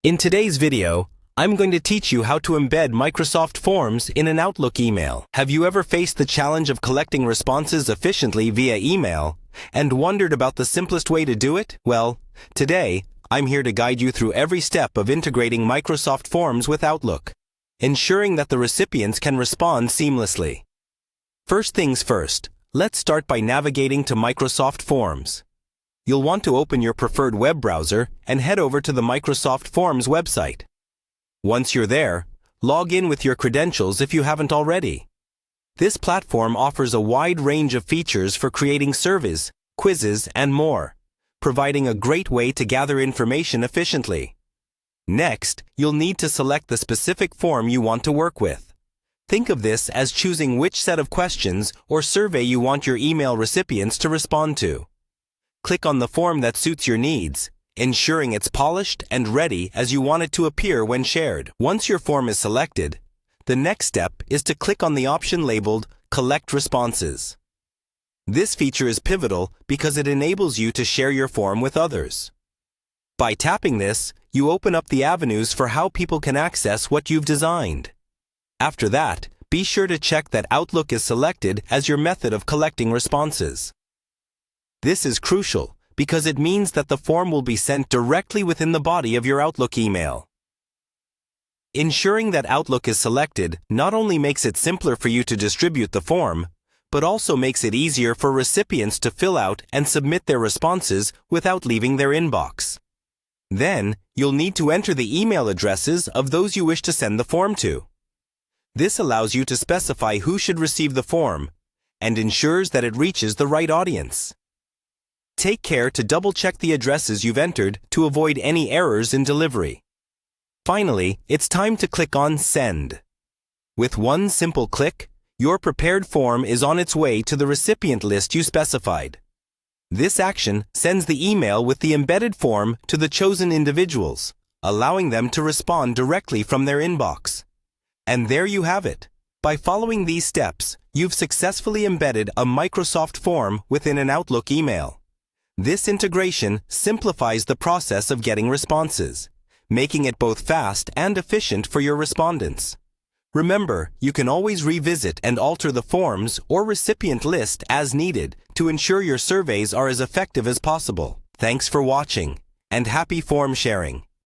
In today's video, I'm going to teach you how to embed Microsoft Forms in an Outlook email. Have you ever faced the challenge of collecting responses efficiently via email and wondered about the simplest way to do it? Well, today, I'm here to guide you through every step of integrating Microsoft Forms with Outlook, ensuring that the recipients can respond seamlessly. First things first, let's start by navigating to Microsoft Forms. You'll want to open your preferred web browser and head over to the Microsoft Forms website. Once you're there, log in with your credentials if you haven't already. This platform offers a wide range of features for creating surveys, quizzes, and more, providing a great way to gather information efficiently. Next, you'll need to select the specific form you want to work with. Think of this as choosing which set of questions or survey you want your email recipients to respond to. Click on the form that suits your needs, ensuring it's polished and ready as you want it to appear when shared. Once your form is selected, the next step is to click on the option labeled Collect Responses. This feature is pivotal because it enables you to share your form with others. By tapping this, you open up the avenues for how people can access what you've designed. After that, be sure to check that Outlook is selected as your method of collecting responses. This is crucial because it means that the form will be sent directly within the body of your Outlook email. Ensuring that Outlook is selected not only makes it simpler for you to distribute the form, but also makes it easier for recipients to fill out and submit their responses without leaving their inbox. Then, you'll need to enter the email addresses of those you wish to send the form to. This allows you to specify who should receive the form and ensures that it reaches the right audience. Take care to double-check the addresses you've entered to avoid any errors in delivery. Finally, it's time to click on Send. With one simple click, your prepared form is on its way to the recipient list you specified. This action sends the email with the embedded form to the chosen individuals, allowing them to respond directly from their inbox. And there you have it. By following these steps, you've successfully embedded a Microsoft form within an Outlook email. This integration simplifies the process of getting responses, making it both fast and efficient for your respondents. Remember, you can always revisit and alter the forms or recipient list as needed to ensure your surveys are as effective as possible. Thanks for watching, and happy form sharing!